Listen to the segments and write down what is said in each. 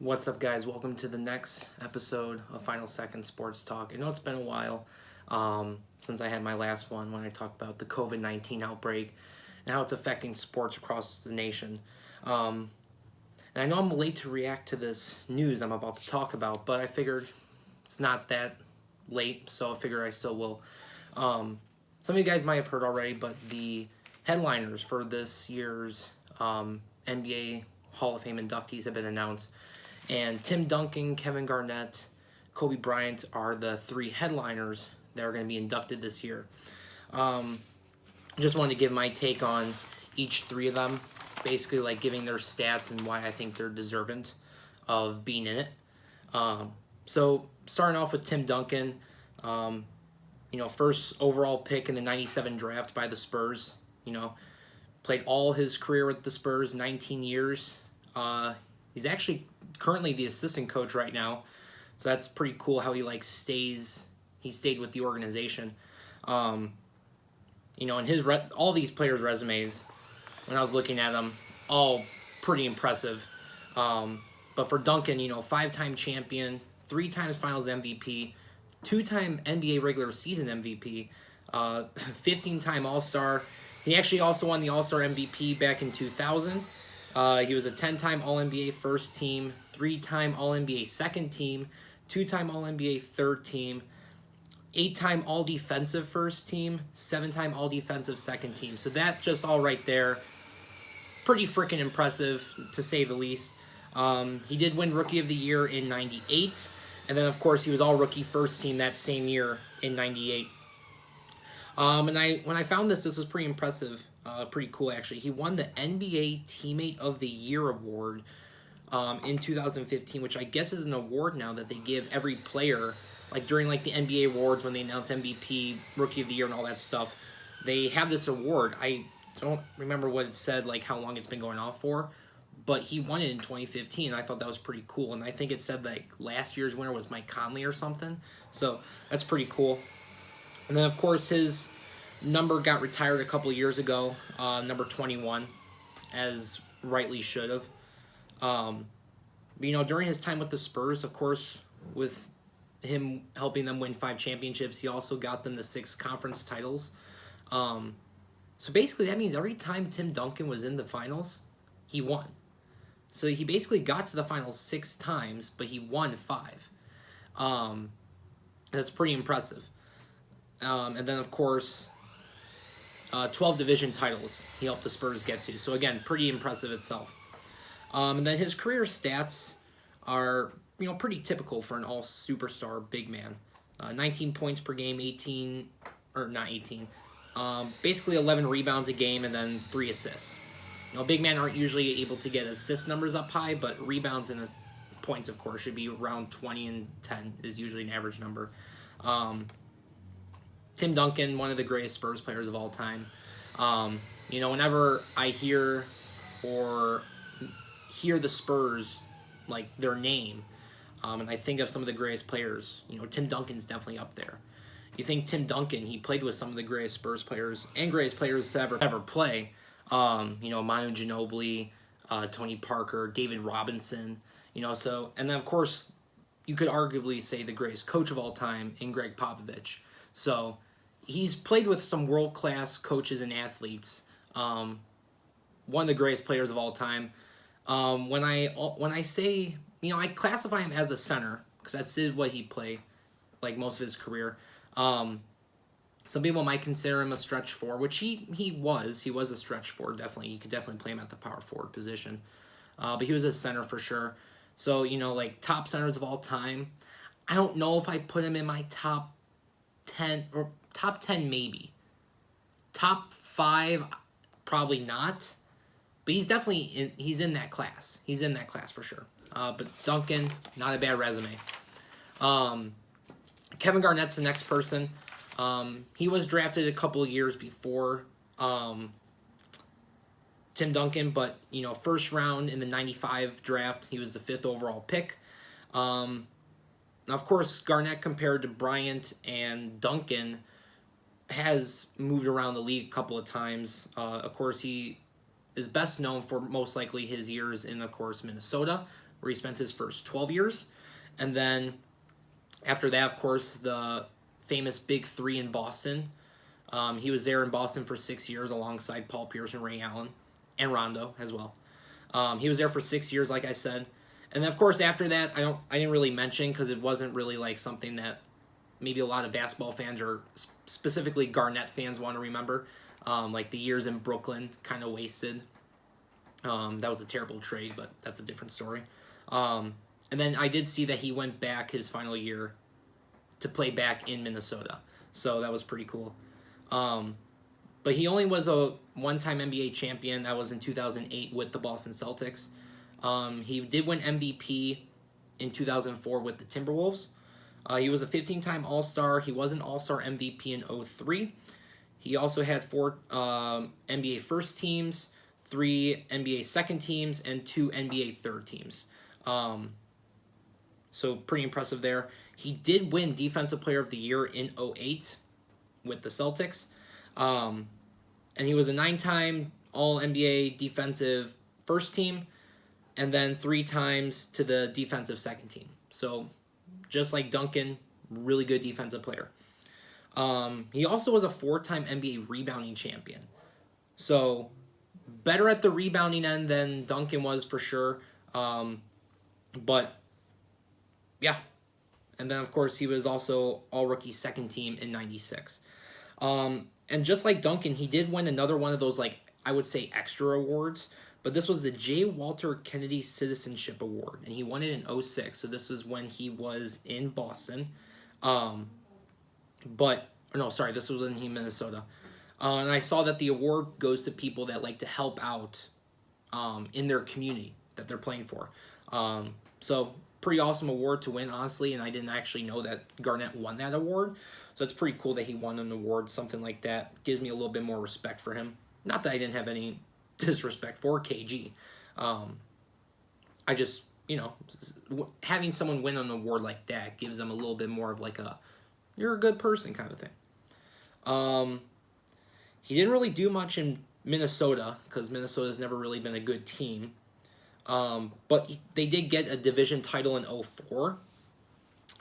What's up, guys? Welcome to the next episode of Final Second Sports Talk. I know it's been a while since I had my last one when I talked about the COVID-19 outbreak and how it's affecting sports across the nation. And I know I'm late to react to this news I'm about to talk about, but I figured it's not that late, so I figure I still will. Some of you guys might have heard already, but the headliners for this year's NBA Hall of Fame inductees have been announced. And Tim Duncan, Kevin Garnett, Kobe Bryant are the three headliners that are going to be inducted this year. Just wanted to give my take on each three of them, basically like giving their stats and why I think they're deserving of being in it. So starting off with Tim Duncan, first overall pick in the 97 draft by the Spurs, played all his career with the Spurs, 19 years. He's actually currently the assistant coach right now, so that's pretty cool how he stayed with the organization. And his all these players' resumes, when I was looking at them, all pretty impressive. But for Duncan, 5-time champion, 3 times Finals MVP, 2-time NBA regular season MVP, 15-time All-Star. He actually also won the All-Star MVP back in 2000. He was a 10-time All-NBA first team, 3-time All-NBA second team, 2-time All-NBA third team, 8-time All-Defensive first team, 7-time All-Defensive second team. So that just all right there, pretty freaking impressive to say the least. He did win Rookie of the Year in 98, and then of course he was All-Rookie first team that same year in 98. When I found this was pretty impressive. Pretty cool, actually. He won the NBA Teammate of the Year award in 2015, which I guess is an award now that they give every player, like during the NBA awards when they announce MVP, Rookie of the Year, and all that stuff. They have this award. I don't remember what it said, how long it's been going on for, but he won it in 2015. I thought that was pretty cool, and I think it said last year's winner was Mike Conley or something. So that's pretty cool. And then of course his number got retired a couple years ago, number 21, as rightly should have. During his time with the Spurs, of course, with him helping them win 5 championships, he also got them the 6 conference titles. So basically that means every time Tim Duncan was in the finals, he won. So he basically got to the finals 6 times, but he won 5. That's pretty impressive. And then, of course, 12 division titles he helped the Spurs get to. So, again, pretty impressive itself. And then his career stats are, pretty typical for an all-superstar big man. 19 points per game, basically 11 rebounds a game, and then 3 assists. Big men aren't usually able to get assist numbers up high, but rebounds and points, of course, should be around 20 and 10 is usually an average number. Tim Duncan, one of the greatest Spurs players of all time. Whenever I hear the Spurs, their name, and I think of some of the greatest players, Tim Duncan's definitely up there. You think Tim Duncan, he played with some of the greatest Spurs players and greatest players to ever play. Manu Ginobili, Tony Parker, David Robinson, and then of course you could arguably say the greatest coach of all time in Greg Popovich. So he's played with some world-class coaches and athletes. One of the greatest players of all time. When I say, I classify him as a center because that's what he played, most of his career. Some people might consider him a stretch forward, which he was. He was a stretch forward, definitely. You could definitely play him at the power forward position. But he was a center for sure. So, top centers of all time. I don't know if I put him in my top 10, or top 10 maybe. Top 5, probably not. But he's definitely he's in that class. He's in that class for sure. But Duncan, not a bad resume. Kevin Garnett's the next person. He was drafted a couple of years before Tim Duncan, but first round in the 95 draft, he was the 5th overall pick. Now, of course, Garnett compared to Bryant and Duncan has moved around the league a couple of times. Of course, he is best known for most likely his years in, of course, Minnesota, where he spent his first 12 years. And then after that, of course, the famous Big Three in Boston. He was there in Boston for 6 years alongside Paul Pierce and Ray Allen and Rondo as well. He was there for 6 years, like I said. And then, of course, after that, I didn't really mention because it wasn't really like something that maybe a lot of basketball fans or specifically Garnett fans want to remember. Like the years in Brooklyn kind of wasted. That was a terrible trade, but that's a different story. And then I did see that he went back his final year to play back in Minnesota. So that was pretty cool. But he only was a one-time NBA champion. That was in 2008 with the Boston Celtics. He did win MVP in 2004 with the Timberwolves. He was a 15-time All-Star. He was an All-Star MVP in 2003. He also had 4 NBA first teams, 3 NBA second teams, and 2 NBA third teams. So pretty impressive there. He did win Defensive Player of the Year in 2008 with the Celtics. And he was a 9-time All-NBA defensive first team, and then 3 times to the defensive second team. So just like Duncan, really good defensive player. He also was a 4-time NBA rebounding champion. So better at the rebounding end than Duncan was for sure. But yeah. And then, of course, he was also all-rookie second team in 96. And just like Duncan, he did win another one of those, like, I would say extra awards. But this was the J. Walter Kennedy Citizenship Award. And he won it in 06. So this is when he was in Boston. This was in Minnesota. And I saw that the award goes to people that like to help out in their community that they're playing for. So pretty awesome award to win, honestly. And I didn't actually know that Garnett won that award. So it's pretty cool that he won an award, something like that. Gives me a little bit more respect for him. Not that I didn't have any disrespect for KG. I just, having someone win an award like that gives them a little bit more of like a, you're a good person kind of thing. He didn't really do much in Minnesota because Minnesota's never really been a good team. But they did get a division title in 2004.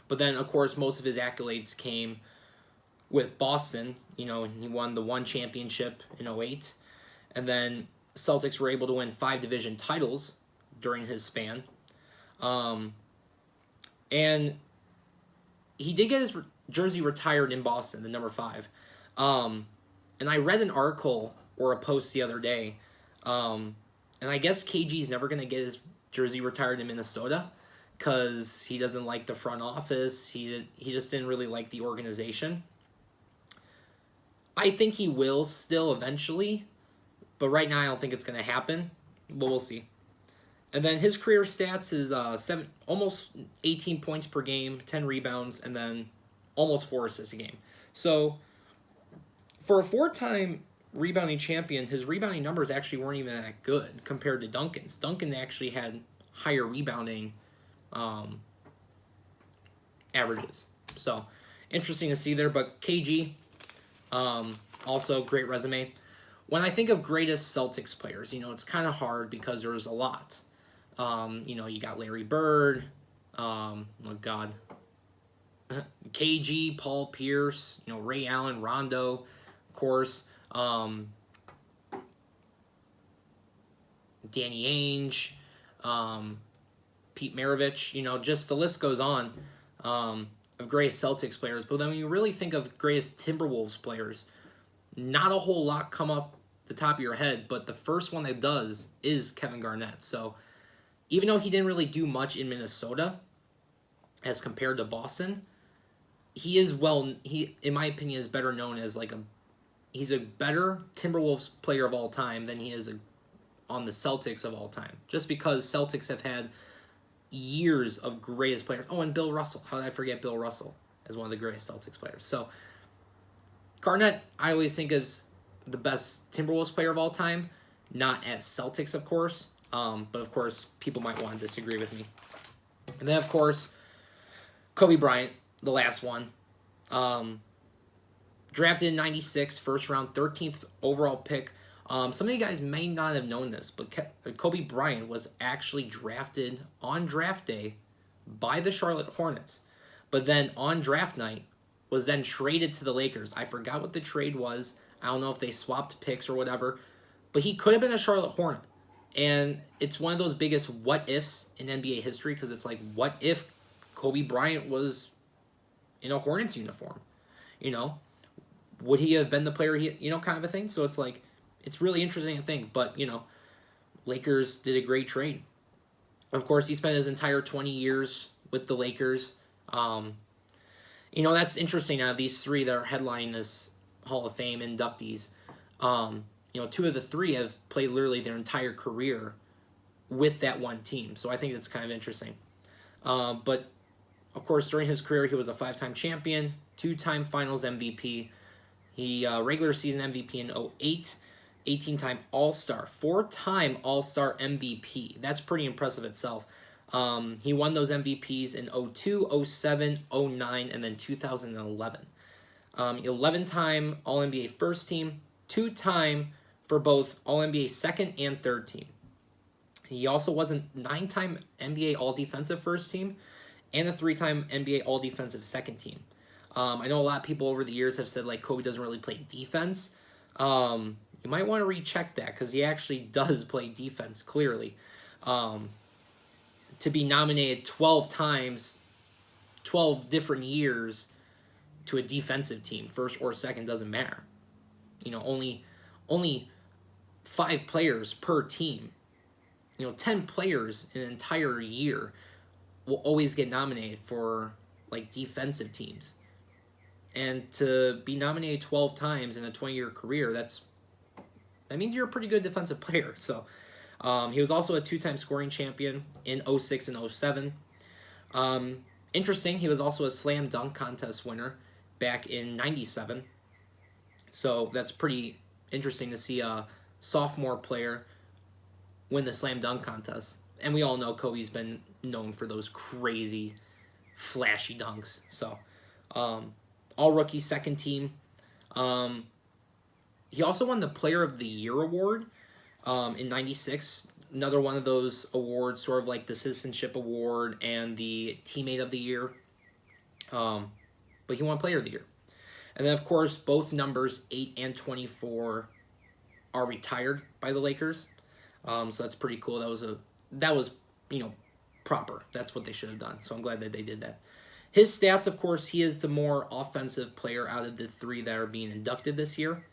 But then, of course, most of his accolades came with Boston. He won the one championship in 2008. And then Celtics were able to win 5 division titles during his span. And he did get his jersey retired in Boston, the number 5. And I read an article or a post the other day. And I guess KG's never going to get his jersey retired in Minnesota because he doesn't like the front office. He just didn't really like the organization. I think he will still eventually, but right now I don't think it's going to happen. But we'll see. And then his career stats is almost 18 points per game, 10 rebounds, and then almost 4 assists a game. So for a 4-time rebounding champion, his rebounding numbers actually weren't even that good compared to Duncan's. Duncan actually had higher rebounding averages. So interesting to see there. But KG, also great resume. When I think of greatest Celtics players, it's kind of hard because there's a lot. You got Larry Bird, KG, Paul Pierce, Ray Allen, Rondo, of course, Danny Ainge, Pete Maravich, just the list goes on of greatest Celtics players. But then when you really think of greatest Timberwolves players, not a whole lot come up the top of your head, but the first one that does is Kevin Garnett. So even though he didn't really do much in Minnesota as compared to Boston, he in my opinion is better known as he's a better Timberwolves player of all time than he is on the Celtics of all time. Just because Celtics have had years of greatest players. Oh, and Bill Russell. How did I forget Bill Russell as one of the greatest Celtics players? So Garnett, I always think is the best Timberwolves player of all time, not as Celtics, of course. But of course, people might want to disagree with me. And then, of course, Kobe Bryant, the last one. Drafted in 96, first round, 13th overall pick. Some of you guys may not have known this, but Kobe Bryant was actually drafted on draft day by the Charlotte Hornets, but then on draft night was then traded to the Lakers. I forgot what the trade was. I don't know if they swapped picks or whatever, but he could have been a Charlotte Hornet. And it's one of those biggest what ifs in NBA history, because it's like, what if Kobe Bryant was in a Hornets uniform? You know, would he have been the player he, kind of a thing? So it's like, it's really interesting to think, but, Lakers did a great trade. Of course, he spent his entire 20 years with the Lakers. That's interesting. Out of these three that are headlining this Hall of Fame inductees, two of the three have played literally their entire career with that one team. So I think that's kind of interesting. But, of course, during his career, he was a 5-time champion, 2-time finals MVP. He regular season MVP in 2008, 18-time All-Star, 4-time All-Star MVP. That's pretty impressive itself. He won those MVPs in 2002, 07, 09, and then 2011. 11-time All-NBA first team, 2-time for both All-NBA second and third team. He also was a 9-time NBA All-Defensive first team and a 3-time NBA All-Defensive second team. I know a lot of people over the years have said, like, Kobe doesn't really play defense. You might want to recheck that, because he actually does play defense, clearly. To be nominated 12 times, 12 different years to a defensive team, first or second, doesn't matter. Only 5 players per team. 10 players in an entire year will always get nominated for, like, defensive teams. And to be nominated 12 times in a 20-year career, that means you're a pretty good defensive player. So he was also a 2-time scoring champion in 06 and 07. Interesting, he was also a slam dunk contest winner back in 97. So that's pretty interesting to see a sophomore player win the slam dunk contest. And we all know Kobe's been known for those crazy, flashy dunks. So, all rookie second team. He also won the Player of the Year award in 96. Another one of those awards, sort of like the Citizenship Award and the Teammate of the Year. But he won Player of the Year. And then, of course, both numbers 8 and 24 are retired by the Lakers. So that's pretty cool. That was proper. That's what they should have done. So I'm glad that they did that. His stats, of course, he is the more offensive player out of the 3 that are being inducted this year.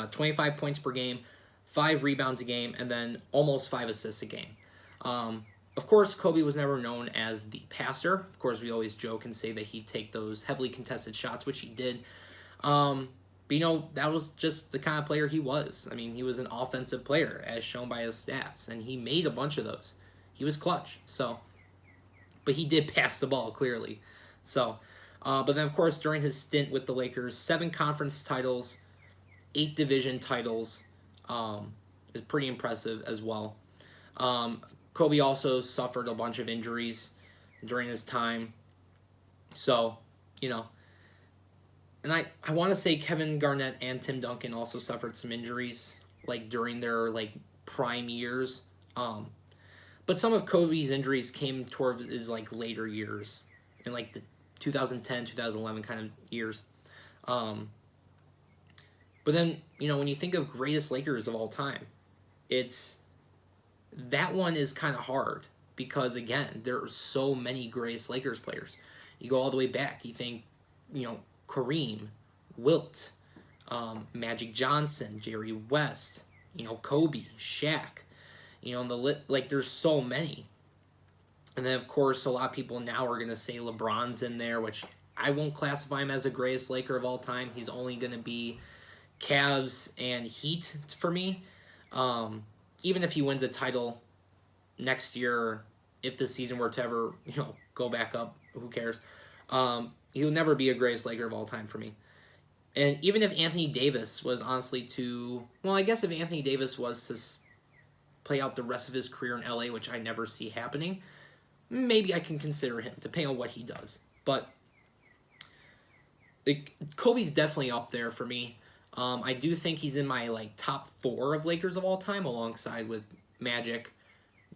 25 points per game, 5 rebounds a game, and then almost 5 assists a game. Of course, Kobe was never known as the passer. Of course, we always joke and say that he'd take those heavily contested shots, which he did. But, that was just the kind of player he was. I mean, he was an offensive player, as shown by his stats, and he made a bunch of those. He was clutch, but he did pass the ball, clearly. So, but then, of course, during his stint with the Lakers, 7 conference titles, 8 division titles, is pretty impressive as well. Kobe also suffered a bunch of injuries during his time. So, and I want to say Kevin Garnett and Tim Duncan also suffered some injuries, like, during their, like, prime years. But some of Kobe's injuries came toward his, like, later years, in, like, the 2010, 2011 kind of years. But then, when you think of greatest Lakers of all time, that one is kind of hard, because, again, there are so many greatest Lakers players. You go all the way back. You think, Kareem, Wilt, Magic Johnson, Jerry West, Kobe, Shaq, there's so many. And then, of course, a lot of people now are going to say LeBron's in there, which I won't classify him as the greatest Laker of all time. He's only going to be Cavs and Heat for me. Even if he wins a title next year, if the season were to ever, go back up, who cares? He'll never be a greatest Laker of all time for me. And even if Anthony Davis was honestly I guess if Anthony Davis was to play out the rest of his career in LA, which I never see happening, maybe I can consider him, depending on what he does. But Kobe's definitely up there for me. I do think he's in my like top 4 of Lakers of all time, alongside with Magic,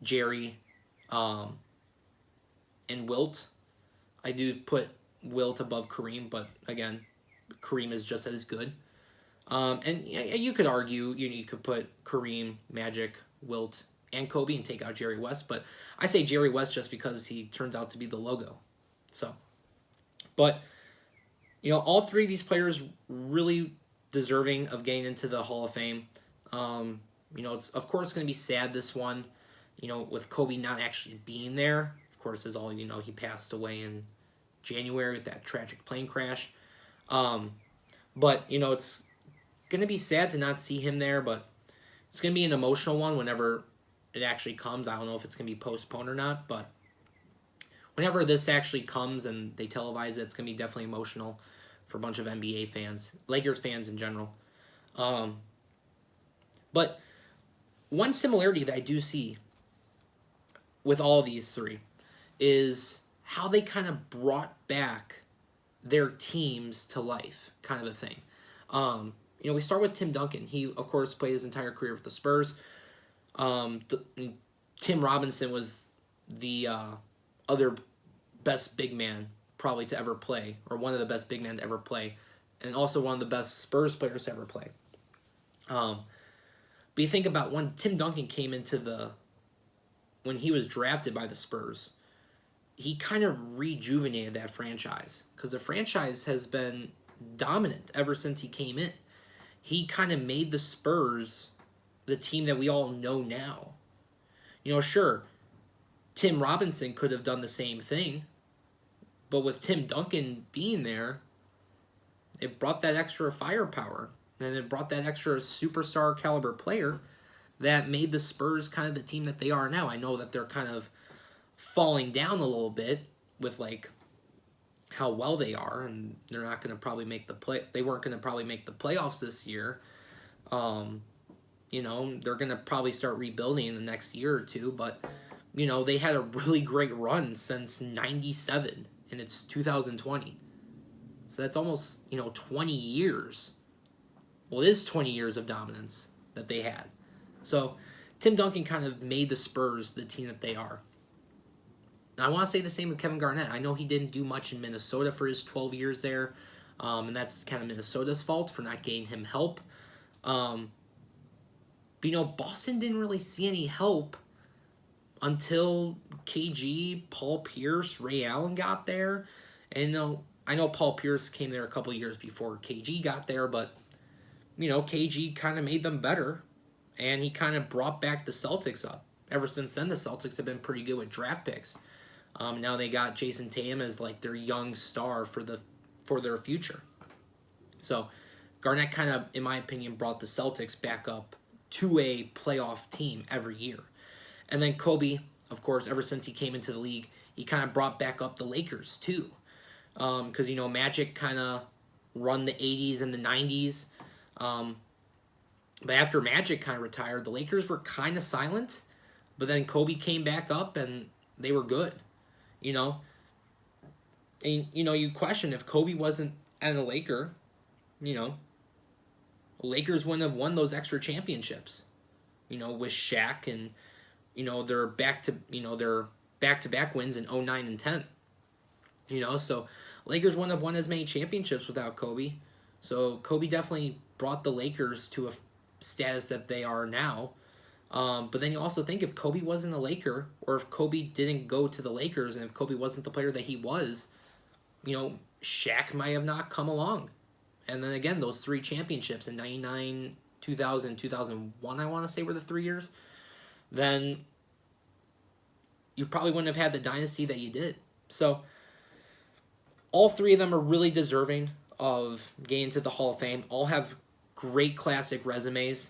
Jerry, and Wilt. I do put Wilt above Kareem, but again, Kareem is just as good. And you could argue, you could put Kareem, Magic, Wilt, and Kobe and take out Jerry West, but I say Jerry West just because he turns out to be the logo. So, but, all 3 of these players really deserving of getting into the Hall of Fame. It's of course going to be sad, this one, with Kobe not actually being there. Of course, as all you know, he passed away in January with that tragic plane crash. But, it's going to be sad to not see him there, but it's going to be an emotional one whenever it actually comes. I don't know if it's going to be postponed or not, but whenever this actually comes and they televise it, it's going to be definitely emotional for a bunch of NBA fans, Lakers fans in general. But one similarity that I do see with all these 3 is how they kind of brought back their teams to life, kind of a thing. We start with Tim Duncan. He, of course, played his entire career with the Spurs. Tim Robinson was the other best big man probably to ever play, or one of the best big men to ever play, and also one of the best Spurs players to ever play. But you think about when Tim Duncan came into when he was drafted by the Spurs, he kind of rejuvenated that franchise, because the franchise has been dominant ever since he came in. He kind of made the Spurs the team that we all know now. Sure, Tim Robinson could have done the same thing, but with Tim Duncan being there, it brought that extra firepower, and it brought that extra superstar caliber player that made the Spurs kind of the team that they are now. I know that they're kind of falling down a little bit with like how well they are, and they're not going to probably make they weren't going to probably make the playoffs this year. They're going to probably start rebuilding in the next year or 2, but they had a really great run since 97, and it's 2020. So that's almost, 20 years. Well, it is 20 years of dominance that they had. So Tim Duncan kind of made the Spurs the team that they are. Now, I want to say the same with Kevin Garnett. I know he didn't do much in Minnesota for his 12 years there, and that's kind of Minnesota's fault for not getting him help. But, Boston didn't really see any help until KG, Paul Pierce, Ray Allen got there. And, I know Paul Pierce came there a couple years before KG got there, but, KG kind of made them better, and he kind of brought back the Celtics up. Ever since then, the Celtics have been pretty good with draft picks. Now they got Jason Tatum as like their young star for their future. So Garnett kind of, in my opinion, brought the Celtics back up to a playoff team every year. And then Kobe, of course, ever since he came into the league, he kind of brought back up the Lakers too. Because, Magic kind of run the 80s and the 90s. But after Magic kind of retired, the Lakers were kind of silent. But then Kobe came back up and they were good. And, you question if Kobe wasn't a Laker, the Lakers wouldn't have won those extra championships, with Shaq and, their back-to-back wins in 09 and 10. So Lakers wouldn't have won as many championships without Kobe. So Kobe definitely brought the Lakers to a status that they are now. But then you also think if Kobe wasn't a Laker, or if Kobe didn't go to the Lakers, and if Kobe wasn't the player that he was, Shaq might have not come along. And then again, those 3 championships in 99, 2000, 2001, I want to say, were the 3 years. Then you probably wouldn't have had the dynasty that you did. So all 3 of them are really deserving of getting to the Hall of Fame. All have great classic resumes.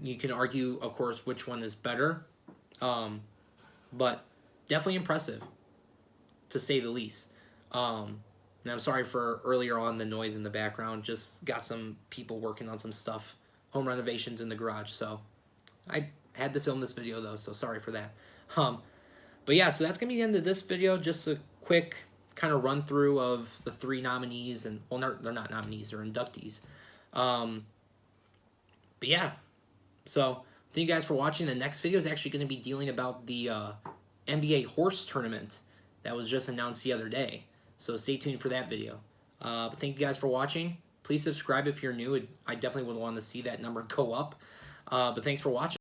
You can argue, of course, which one is better. But definitely impressive, to say the least. And I'm sorry for earlier on the noise in the background. Just got some people working on some stuff, home renovations in the garage. So I had to film this video, though, so sorry for that. But yeah, so that's going to be the end of this video. Just a quick kind of run through of the 3 nominees. And, well, they're not nominees, they're inductees. But yeah, so thank you guys for watching. The next video is actually going to be dealing about the NBA horse tournament that was just announced the other day. So stay tuned for that video. But thank you guys for watching. Please subscribe if you're new. I definitely would want to see that number go up. But thanks for watching.